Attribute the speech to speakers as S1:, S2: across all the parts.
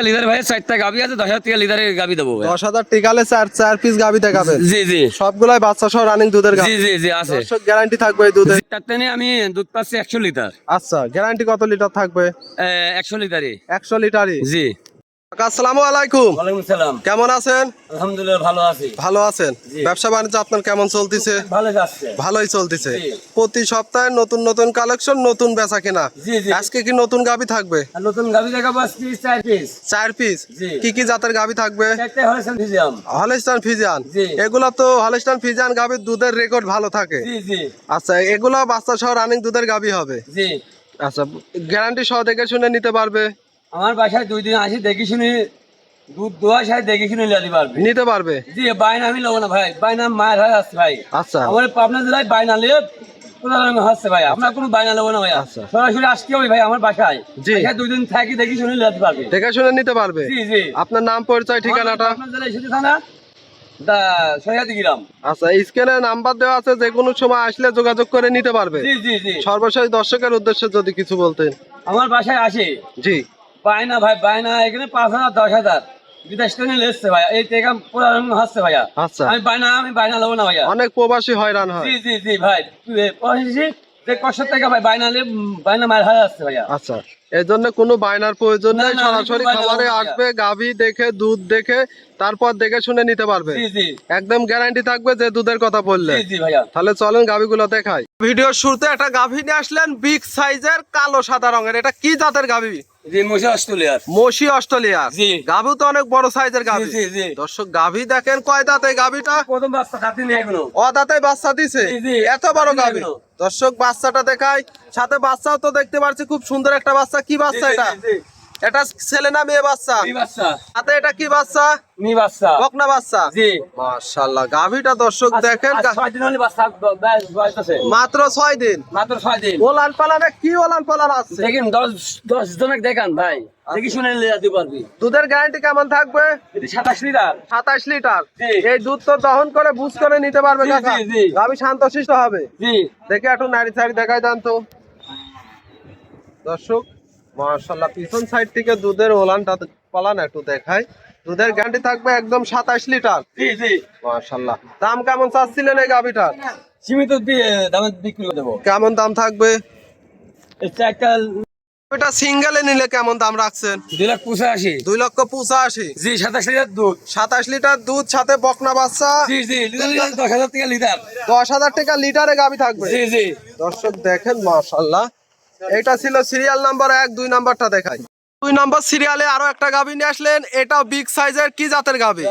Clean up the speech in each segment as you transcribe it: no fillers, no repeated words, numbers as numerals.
S1: Litre ভাই 4টা গাবি আছে 10,000 টাকা লিটারের গাবি দেবো
S2: 10,000 টিকালে চার পিস গাবি দেখাবেন।
S1: জি জি
S2: সবগুলাই বাচ্চা সহ রানিং দুধের গাবি।
S1: জি জি জি আছে।
S2: গ্যারান্টি থাকবে এই দুধে?
S1: তাতে নিয়ে আমি দুধ পাচ্ছি 100 লিটার।
S2: আচ্ছা, গ্যারান্টি কত লিটার থাকবে?
S1: 100 লিটারই।
S2: 100 লিটারই।
S1: জি।
S2: আসসালামু আলাইকুম।
S1: ওয়ালাইকুম সালাম।
S2: কেমন আছেন?
S1: আলহামদুলিল্লাহ ভালো আছি।
S2: ভালো আছেন? ব্যবসা বাণিজ্য আপনার কেমন চলতেছে?
S1: ভালো যাচ্ছে।
S2: ভালোই চলতেছে।
S1: জি।
S2: প্রতি সপ্তাহে নতুন নতুন কালেকশন, নতুন বেচা কেনা।
S1: জি জি।
S2: আজকে কি নতুন গাবি থাকবে?
S1: আর নতুন গাবি দেখাবো আজকে 4 পিস।
S2: 4 পিস।
S1: জি।
S2: কি কি জাতের গাবি থাকবে?
S1: একটা হলস্টাইন ফ্রিজিয়ান।
S2: Holstein Friesian.
S1: জি।
S2: এগুলা তো হলস্টাইন ফ্রিজিয়ান গাবির দুধের রেকর্ড ভালো থাকে।
S1: জি জি।
S2: আচ্ছা, এগুলা বাচ্চা সহ রানিং দুধের গাবি হবে।
S1: জি।
S2: আচ্ছা, গ্যারান্টি সহ দেখে শুনে নিতে পারবে?
S1: আমার বাসায় 2 দিন আসি দেখি শুনি দুধ দোয়া সাথে দেখি শুনে নিতে পারবে।
S2: নিতে পারবে?
S1: জি, বাইনা আমি লব না ভাই, বাইনা মায়ের হাতে আছে ভাই।
S2: আচ্ছা।
S1: আমার পাবনা জেলায় বাইনা লিয়ে কোথাও হচ্ছে ভাই, আমরা কোনো বাইনা লব না ভাই।
S2: আচ্ছা।
S1: সরাসরি আসতে হবে ভাই আমার বাসায়।
S2: জি।
S1: বাসায় 2 দিন থাকি দেখি শুনে নিতে পারবে।
S2: দেখে শুনে নিতে পারবে?
S1: জি জি।
S2: আপনার নাম, পরিচয়, ঠিকানাটা?
S1: পাবনা জেলায় সেতু থানা সৈয়াদি গ্রাম।
S2: আচ্ছা, স্ক্রিনে নাম্বার দেওয়া আছে, যে কোনো সময় আসলে যোগাযোগ করে নিতে পারবে।
S1: জি জি জি।
S2: সর্বশেষ দর্শকের উদ্দেশ্যে যদি কিছু বলতেন।
S1: আমার বাসায় আসে
S2: জি।
S1: বাইনা ভাই, বাইনা এখানে 5,000 10,000 বিদেশ থেকে লেসছে ভাই, এই টাকা পুরো হচ্ছে ভাইয়া।
S2: আচ্ছা।
S1: আমি বাইনা লব না ভাইয়া।
S2: অনেক প্রবাসী হয়রান হয়।
S1: জি জি জি ভাই, পয়সা যে কষ্ট টাকা ভাই বাইনা নিয়ে বাইনা মার হয়ে আসছে ভাইয়া।
S2: আচ্ছা, এই জন্য কোনো বায়নার প্রয়োজন
S1: না,
S2: নেই,
S1: না,
S2: সরাসরি
S1: কোনো বায়না
S2: খামারে
S1: লাগবে না।
S2: আসবে, গাভী দেখে দুধ দেখে তারপর দেখে শুনে নিতে পারবে।
S1: জি জি
S2: একদম গ্যারান্টি থাকবে যে দুধের কথা বললে।
S1: জি জি ভাইয়া।
S2: তাহলে চলেন গাভীগুলো দেখাই। ভিডিওর শুরুতে একটা গাভী নিয়ে আসলেন, বিগ সাইজের, কালো সাদা রঙের। এটা কি জাতের গাভী?
S1: জি মশা অস্ট্রেলিয়ার।
S2: মশি অস্ট্রেলিয়া।
S1: জি।
S2: গাভী তো অনেক বড় সাইজের গাভী।
S1: জি জি।
S2: দর্শক, গাভী দেখেন কয় দাঁত এই গাভীটা?
S1: প্রথম বাচ্চা খাতে নিয়ে এখনো।
S2: ও দাঁতে বাচ্চা দিছে?
S1: জি, জি।
S2: এত বড়
S1: খাতে
S2: গাভী।
S1: নিয়ে এখনো।
S2: দর্শক, বাচ্চাটা দেখাই, সাথে বাচ্চাও তো দেখতে পাচ্ছি, খুব সুন্দর একটা বাচ্চা। কি বাচ্চা এটা? এটা ছেলে না মেয়ে বাচ্চা?
S1: মি বাচ্চা।
S2: সাথে এটা কি বাচ্চা?
S1: মি বাচ্চা।
S2: বকনা বাচ্চা?
S1: জি।
S2: মাশাআল্লাহ, গাভীটা দর্শক দেখেন,
S1: 6 দিন হলে বাচ্চা বয়সে।
S2: মাত্র 6 দিন।
S1: মাত্র 6 দিন।
S2: ওলান পালানে কি ওলান পালান আছে?
S1: দেখেন 10 জনক দেখান ভাই, দেখি শুনে নিয়ে যেতে পারবি।
S2: দুধের গ্যারান্টি কেমন থাকবে?
S1: এটি 27 লিটার।
S2: 27 লিটার।
S1: জি।
S2: এই দুধ তো দহন করে বুঝ করে নিতে পারবে
S1: জি,
S2: কাকা?
S1: জি, জি।
S2: গাভী শান্তশিষ্ট হবে।
S1: জি।
S2: দেখে একটু নাড়ি চাড়ি দেখাই দেন তো দর্শক। মাশাআল্লাহ, পিছন সাইড থেকে দুধের ওলানটা পালান একটু দেখাই। দুধের গ্যারান্টি থাকবে একদম 27 লিটার।
S1: জি জি।
S2: মাশাআল্লাহ। দাম কেমন চাচ্ছিলেন এই গাভীটার?
S1: সীমিত দামে বিক্রি করে দেবো।
S2: কেমন দাম থাকবে?
S1: এটা একটা
S2: এটা সিঙ্গেলে নিলে কেমন দাম রাখছেন?
S1: 2,85,000।
S2: 2,85,000।
S1: জি 27 লিটার দুধ।
S2: 27 লিটার দুধ, সাথে বকনা বাচ্চা।
S1: জি জি, লিটার 10,000 টাকা লিটার।
S2: 10,000 টাকা লিটারে গাভী থাকবে।
S1: জি জি।
S2: দর্শক দেখেন, মাশাআল্লাহ। এটা ছিল সিরিয়াল নাম্বার 1। 2 নাম্বারটা দেখাই। 2 নাম্বার সিরিয়ালে আরো একটা গাভী নিয়ে আসলেন। এটাও বিগ সাইজের। কি জাতের গাভী?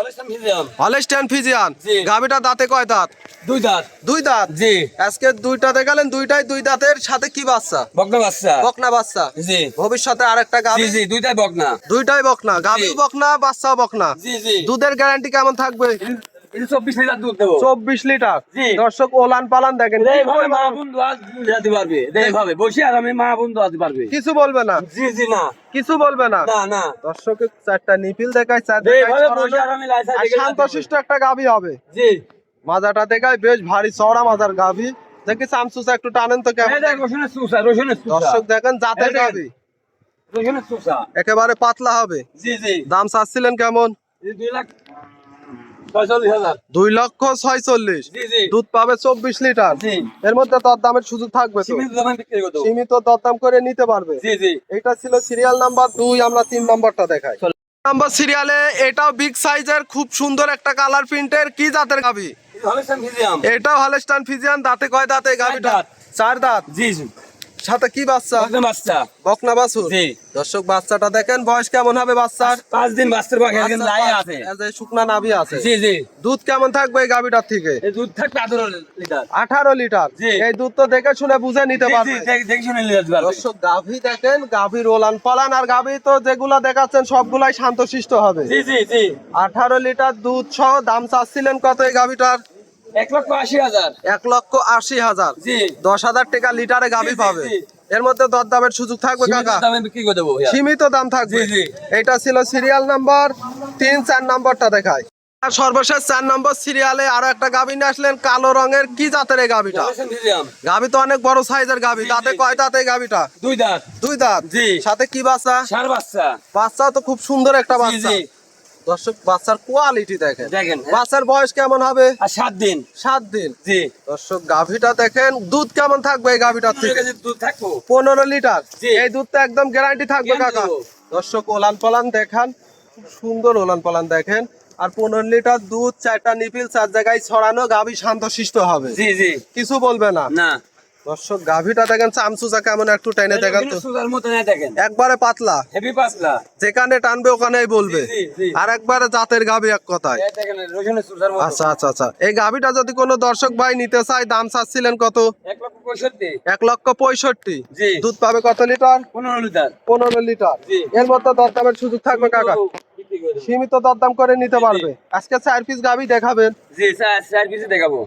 S2: Holstein Friesian.
S1: জি।
S2: গাভীটা দাঁতে কয় দাঁত?
S1: 2 দাঁত।
S2: 2 দাঁত।
S1: জি।
S2: আজকে দুইটা দেখালেন, দুইটাই 2 দাঁতের, সাথে কি বাচ্চা?
S1: বকনা বাচ্চা।
S2: বকনা বাচ্চা।
S1: জি।
S2: ভবিষ্যতে আরেকটা
S1: জি
S2: গাভী।
S1: জি, দুইটাই বকনা।
S2: দুইটাই বকনা। গাভীও বকনা, বাচ্চাও বকনা।
S1: জি জি।
S2: দুধের গ্যারান্টি কেমন থাকবে?
S1: এটা 24 লিটার দুধ দেবো।
S2: 24 লিটার।
S1: জি।
S2: দর্শক, ওলান পালান দেখেন।
S1: এইভাবে মা বোন দোয়া দিতে পারবে। এইভাবে বসে আর আমি মা বোন দোয়া দিতে পারবে।
S2: কিছু বলবে না?
S1: জি জি না।
S2: কিছু বলবে না?
S1: না না।
S2: দর্শকের 4টা নিপিল দেখায়, 4 দেখায়,
S1: এইভাবে
S2: ছড়ানো।
S1: বসে আর আমি লাইসা
S2: আর
S1: দেখে
S2: শান্তশিষ্ট একটা গাভী হবে।
S1: জি।
S2: মাজাটা দেখায় বেশ ভারী চওড়া মাজার গাভী। দেখি চামচুচা একটু টানেন তো কেমন।
S1: এই দেখ রসুনের সুসা, রসুনের সুসা।
S2: দর্শক দেখেন, জাতের
S1: এই দেখেন।
S2: গাভী
S1: রসুনের সুসা।
S2: একেবারে পাতলা হবে।
S1: জি জি।
S2: দাম চাচ্ছিলেন কেমন?
S1: 2,45,000।
S2: 2,46,000।
S1: জি জি।
S2: দুধ পাবে 24 লিটার।
S1: জি।
S2: এর মধ্যে দরদামের সুযোগ থাকবে তো?
S1: সীমিত দামে বিক্রি করে দেবো।
S2: সীমিত দরদাম করে নিতে পারবে।
S1: জি জি।
S2: এটা ছিল সিরিয়াল নাম্বার 2। আমরা 3 নাম্বারটা দেখাই। নাম্বার সিরিয়ালে এটাও বিগ সাইজের, খুব সুন্দর একটা কালার প্রিন্টের। কি জাতের গাভী?
S1: Holstein Friesian.
S2: এটাও হলস্টাইন ফ্রিজিয়ান। দাঁতে কয় দাঁত এই গাভীটা?
S1: দাঁত।
S2: 4 দাঁত।
S1: জি জি।
S2: সাথে কি বাচ্চা?
S1: বকনা বাচ্চা।
S2: বকনা বাছুর।
S1: জি।
S2: দর্শক, বাচ্চাটা দেখেন, বয়স কেমন হবে বাচ্চার?
S1: 5 দিন বাচ্চার বয়স এখন লাই আছে।
S2: এই যে শুকনা নাভি আছে।
S1: জি জি।
S2: দুধ কেমন থাকবে এই গাভীটার থেকে?
S1: এই দুধ থাকবে 18 লিটার।
S2: 18 লিটার।
S1: জি।
S2: এই দুধ তো দেখে শুনে বুঝে নিতে
S1: জি জি,
S2: পারবে।
S1: দেখে শুনে নিতে পারবে।
S2: দর্শক, গাভী দেখেন, গাভীর ওলান পালান আর গাভী তো যেগুলা দেখাচ্ছেন সবগুলাই শান্তশিষ্ট হবে।
S1: জি জি জি।
S2: 18 লিটার দুধ সহ। দাম চাচ্ছিলেন কত এই গাভীটার?
S1: 1,80,000।
S2: 1,80,000।
S1: জি।
S2: 10,000 টাকা লিটারে গাভী
S1: জি, জি,
S2: পাবে।
S1: জি।
S2: এর মধ্যে দরদামের সুযোগ থাকবে
S1: সীমিত
S2: কাকা?
S1: দামে বিক্রি করে দেবো ভাইয়া।
S2: সীমিত দাম থাকবে।
S1: জি, জি।
S2: এটা ছিল সিরিয়াল নাম্বার 3। 4 নাম্বারটা দেখায়। আর সর্বশেষ 4 নম্বর সিরিয়ালে আরো একটা গাভী নিয়ে আসলেন, কালো রঙের, কি জাতের এই গাভীটা? গাভী তো অনেক বড় সাইজের গাভী, দাঁতে কয় দাঁত এই গাভীটা?
S1: 2 দাঁত।
S2: 2 দাঁত।
S1: জি।
S2: সাথে কি বাচ্চা?
S1: ষাঁড় বাচ্চা।
S2: বাচ্চা তো খুব সুন্দর একটা
S1: জি
S2: বাচ্চা।
S1: জি
S2: দর্শক বাচ্চার কোয়ালিটি দেখেন।
S1: দেখেন
S2: বাচ্চার বয়স কেমন হবে?
S1: আর 7 দিন।
S2: 7 দিন।
S1: জি।
S2: দর্শক গাভীটা দেখেন, দুধ কেমন থাকবে এই গাভীটার
S1: 15
S2: থেকে?
S1: কেজি দুধ থাকবো।
S2: 15 লিটার।
S1: জি।
S2: এই দুধটা একদম গ্যারান্টি থাকবে
S1: Guarantee
S2: কাকা।
S1: দেবো।
S2: দর্শক ওলান পালান দেখান, খুব সুন্দর ওলান পালান দেখেন। আর 15 লিটার দুধ, 4টা নিপিল 4 জায়গায় ছড়ানো, গাভী শান্তশিষ্ট হবে,
S1: জি জি
S2: কিছু বলবে না।
S1: না
S2: দর্শক গাভীটা দেখেন চামচুচা কেমন, একটু টেনে দেখান তো।
S1: সুগার মতো না দেখেন।
S2: একবারে পাতলা,
S1: হেভি পাতলা।
S2: যেখানে টানবে ওখানেই বলবে।
S1: জি, জি।
S2: আর একবারে জাতের গাভী এক কথায়।
S1: এই দেখেন রসুনের সুগার মতো।
S2: আচ্ছা আচ্ছা আচ্ছা, এই গাভীটা যদি কোনো দর্শক ভাই নিতে চায়, দাম চাচ্ছিলেন কত?
S1: 1,65,000।
S2: 1,65,000।
S1: জি।
S2: দুধ পাবে কত লিটার?
S1: 15 লিটার।
S2: 15 লিটার।
S1: জি।
S2: এর মধ্যে দরদামের সুযোগ থাকবে কাকা?
S1: বিক্রি করে দেবো।
S2: সীমিত দরদাম করে নিতে
S1: জি, জি।
S2: পারবে। আজকে 4 পিস গাভী দেখাবেন।
S1: জি স্যার 4 পিস দেখাবো।